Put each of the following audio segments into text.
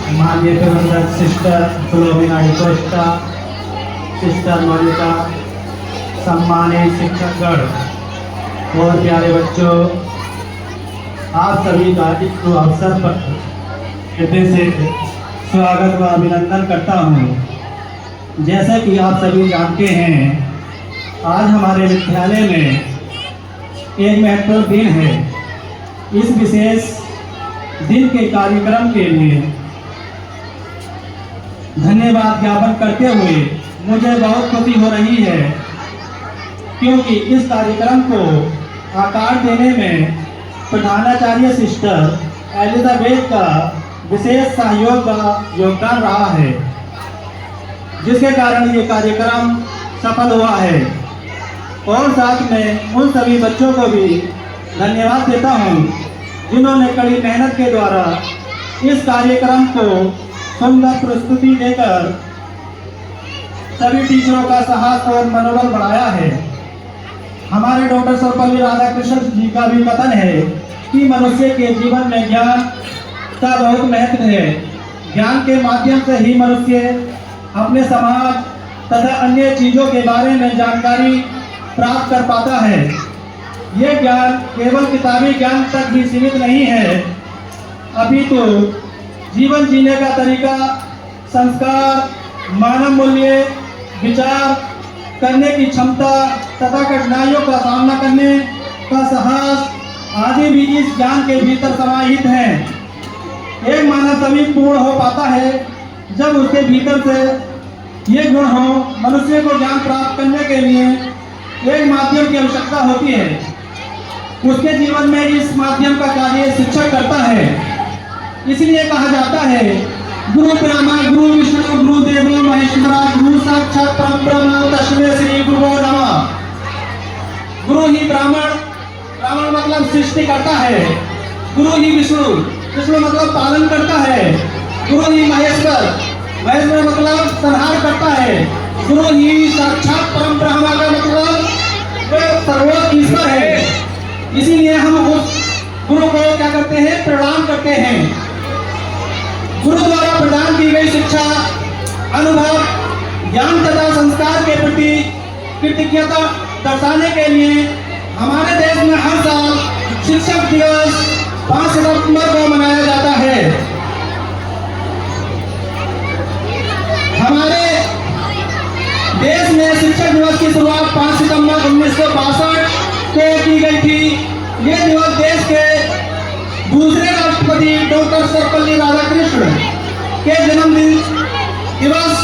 माननीय प्रबंधक sister Philomena D'Costa, sister Monica, सम्मानित शिक्षकगण और प्यारे बच्चों, आप सभी का इस शुभ अवसर पर हृदय से स्वागत व अभिनंदन करता हूँ। जैसा कि आप सभी जानते हैं, आज हमारे विद्यालय में एक महत्वपूर्ण दिन है। इस विशेष दिन के कार्यक्रम के लिए धन्यवाद ज्ञापन करते हुए मुझे बहुत खुशी हो रही है, क्योंकि इस कार्यक्रम को आकार देने में प्रधानाचार्य सिस्टर एलिजाबेथ का विशेष सहयोग व योगदान रहा है, जिसके कारण ये कार्यक्रम सफल हुआ है। और साथ में उन सभी बच्चों को भी धन्यवाद देता हूँ, जिन्होंने कड़ी मेहनत के द्वारा इस कार्यक्रम को सुंदर प्रस्तुति देकर सभी टीचरों का साहस और मनोबल बढ़ाया है। हमारे डॉक्टर सर्वपल्ली राधाकृष्ण जी का भी कथन है कि मनुष्य के जीवन में ज्ञान का बहुत महत्व है। ज्ञान के माध्यम से ही मनुष्य अपने समाज तथा अन्य चीजों के बारे में जानकारी प्राप्त कर पाता है। यह ज्ञान केवल किताबी ज्ञान तक भी सीमित नहीं है, अपितु जीवन जीने का तरीका, संस्कार, मानव मूल्य, विचार करने की क्षमता तथा कठिनाइयों का सामना करने का साहस आदि भी इस ज्ञान के भीतर समाहित हैं। एक मानव तभी पूर्ण हो पाता है जब उसके भीतर से ये गुण हो। मनुष्य को ज्ञान प्राप्त करने के लिए एक माध्यम की आवश्यकता होती है। उसके जीवन में इस माध्यम का कार्य शिक्षक करता है। इसलिए कहा जाता है, गुरु ब्रह्मा गुरु विष्णु गुरु देवो महेश्वरा गुरु साक्षात परब्रह्म तस्मै श्री गुरु नमः। गुरु ही ब्राह्मण, ब्राह्मण मतलब सृष्टि करता है। गुरु ही विष्णु, विष्णु मतलब पालन करता है। गुरु ही महेश्वर, महेश्वर मतलब संहार करता है। गुरु ही साक्षात परम ब्रह्म का मतलब सर्वोच्च ईश्वर है। इसीलिए हम उस गुरु को क्या करते हैं, प्रणाम करते हैं। गुरु द्वारा प्रदान की गई शिक्षा, अनुभव, ज्ञान तथा संस्कार के प्रति कृतज्ञता दर्शाने के लिए हमारे देश में हर साल शिक्षक दिवस 5 सितंबर को मनाया जाता है। हमारे देश में शिक्षक दिवस की शुरुआत 5 सितंबर 1962 को की गई थी। ये दिवस देश के दूसरे राष्ट्रपति डॉक्टर सर्वपल्ली राधाकृष्ण के जन्मदिन दिवस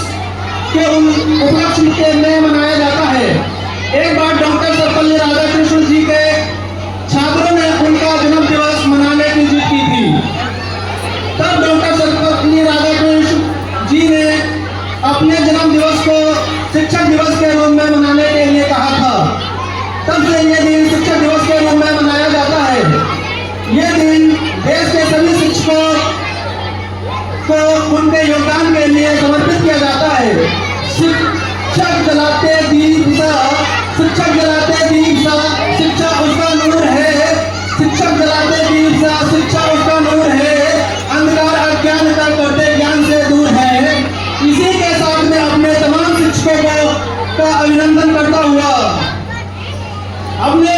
के उपलक्ष्य में मनाया जाता है। एक बार डॉक्टर सर्वपल्ली राधाकृष्ण जी के छात्रों ने उनका जन्म दिवस मनाने की जिद की थी। तब डॉक्टर सर्वपल्ली राधाकृष्ण जी ने अपने जन्म दिवस को शिक्षक दिवस के रूप में मनाने के लिए कहा था। तब से यह दिन शिक्षक दिवस के रूप में मनाया जाता है। यह दिन देश के सभी शिक्षकों को उनके योगदान के लिए समर्पित किया जाता है। शिक्षक जलाते दीप सा, शिक्षक जलाते दीप सा, शिक्षा उसका नूर है। शिक्षक जलाते दीप सा, शिक्षा उसका नूर है। अंधकार अज्ञानता करते ज्ञान से दूर है। इसी के साथ में अपने तमाम शिक्षकों का अभिनंदन करता हुआ अपने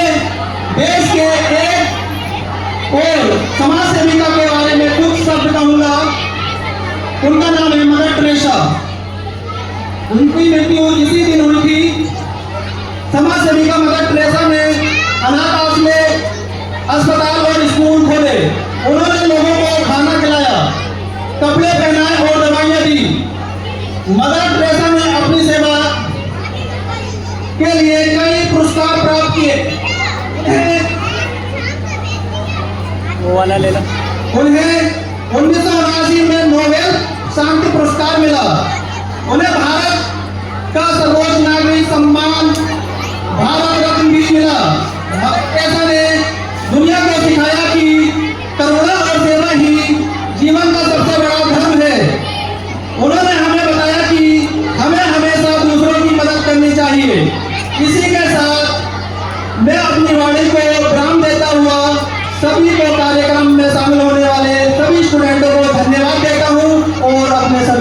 देश के एक और समाज सेविका के बारे में कुछ शब्द कहूंगा। उनका नाम है मदर टेरेसा। उनकी मृत्यु इसी दिन हुई थी। समाज सेविका मदर टेरेसा ने अनाथ आश्रय, अस्पताल और स्कूल खोले। उन्होंने लोगों को खाना खिलाया, कपड़े पहनाए और दवाइयां दी। मदर टेरेसा ने अपनी सेवा के लिए कई पुरस्कार प्राप्त किए। वो वाला ले लो। उन्हें 1979 में नोबेल शांति पुरस्कार मिला। उन्हें भारत का सर्वोच्च नागरिक सम्मान भारत रत्न भी मिला। ऐसा ने दुनिया को सिखाया कि करुणा और सेवा ही जीवन का सबसे बड़ा धर्म है। उन्होंने हमें बताया कि हमें हमेशा दूसरों की मदद करनी चाहिए। इसी के साथ मैं अपनी वाणी को विराम देता हुआ सभी को कार्यक्रम में शामिल होने वाले सभी स्टूडेंटों को धन्यवाद देता हूँ।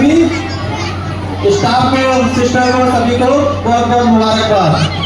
सभी स्टाफ को, सिस्टर को, सभी को बहुत बहुत मुबारकबाद।